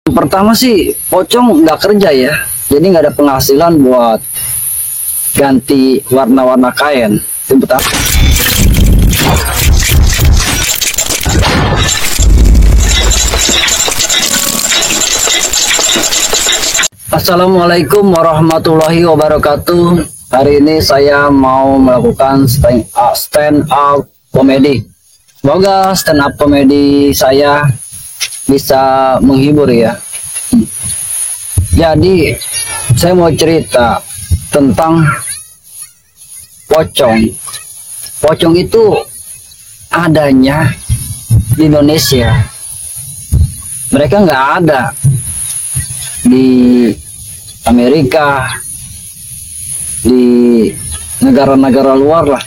Pertama sih pocong nggak kerja ya, jadi nggak ada penghasilan buat ganti warna-warna kain. Itu pertama. Assalamualaikum warahmatullahi wabarakatuh. Hari ini saya mau melakukan stand up komedi. Semoga stand up komedi saya bisa menghibur ya. Jadi saya mau cerita tentang pocong. Pocong itu adanya di Indonesia. Mereka nggak ada di Amerika, di negara-negara luar lah.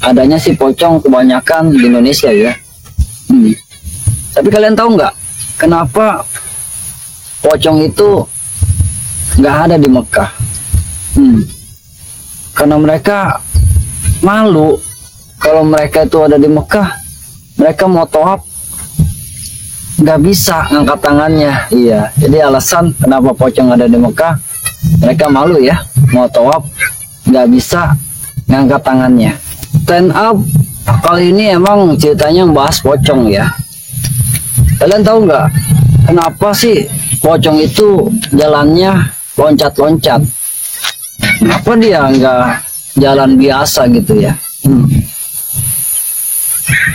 Adanya si pocong kebanyakan di Indonesia ya. Tapi kalian tahu nggak kenapa pocong itu nggak ada di Mekah? Karena mereka malu kalau mereka itu ada di Mekah. Mereka mau tawaf nggak bisa ngangkat tangannya. Iya, jadi alasan kenapa pocong ada di Mekah, mereka malu ya, mau tawaf nggak bisa ngangkat tangannya. Stand up kali ini emang ceritanya membahas pocong ya. Kalian tahu nggak kenapa sih pocong itu jalannya loncat-loncat? Kenapa dia nggak jalan biasa gitu ya?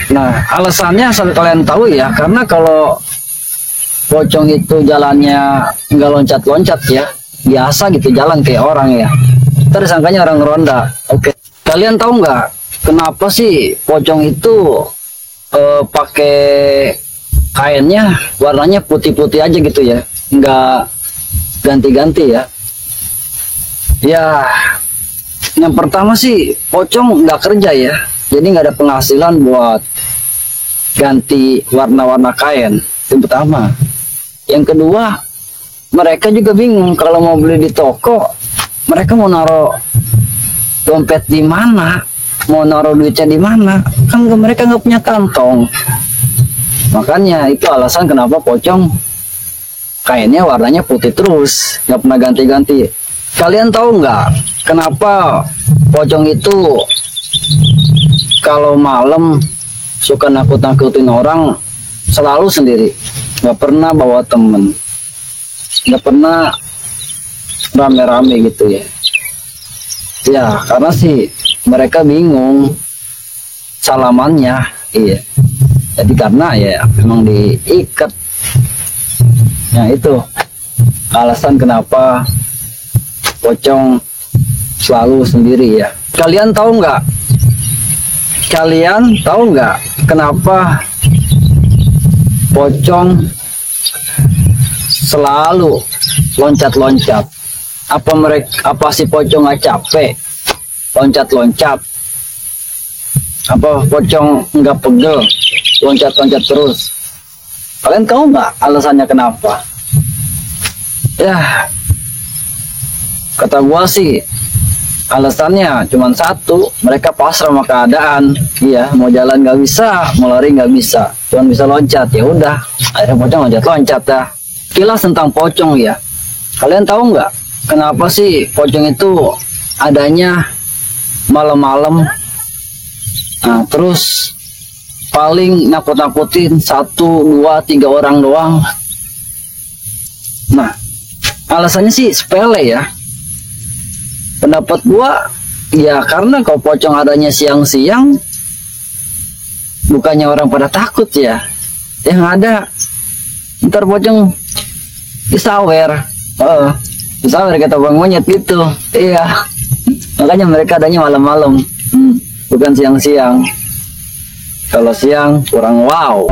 Nah, alasannya asal kalian tahu ya, karena kalau pocong itu jalannya nggak loncat-loncat ya, biasa gitu jalan kayak orang ya, ntar disangkanya orang ronda. Oke, kalian tahu nggak kenapa sih pocong itu pakai kainnya warnanya putih-putih aja gitu ya, nggak ganti-ganti ya? Ya, yang pertama sih pocong nggak kerja ya, jadi nggak ada penghasilan buat ganti warna-warna kain. Itu pertama. Yang kedua, mereka juga bingung kalau mau beli di toko, mereka mau naruh dompet di mana, mau naruh duitnya di mana, kan mereka nggak punya kantong. Makanya itu alasan kenapa pocong kainnya warnanya putih terus, nggak pernah ganti-ganti. Kalian tahu nggak kenapa pocong itu kalau malam suka nakut-nakutin orang selalu sendiri, nggak pernah bawa temen, nggak pernah rame-rame gitu ya? Ya karena sih mereka bingung salamannya, iya. Jadi karena ya memang diikat. Nah itu alasan kenapa pocong selalu sendiri ya. Kalian tahu nggak? Kalian tahu nggak kenapa pocong selalu loncat-loncat? Apa si pocong nggak capek loncat-loncat? Apa pocong nggak pegel loncat-loncat terus? Kalian tahu nggak alasannya kenapa? Ya, kata gua sih alasannya cuma satu, mereka pasrah sama keadaan. Iya, mau jalan nggak bisa, mau lari nggak bisa, cuma bisa loncat. Ya udah, akhirnya pocong loncat-loncat dah. Kilas tentang pocong ya. Kalian tahu nggak kenapa sih pocong itu adanya malam-malam? Nah, terus paling nakut-nakutin 1, 2, 3 orang doang. Nah, alasannya sih sepele ya. Pendapat gua ya karena kalau pocong adanya siang-siang, bukannya orang pada takut ya, yang ada ntar pocong disawer, disawer kata bang monyet gitu. Iya, makanya mereka adanya malam-malam, bukan siang-siang. Kalau siang kurang wow.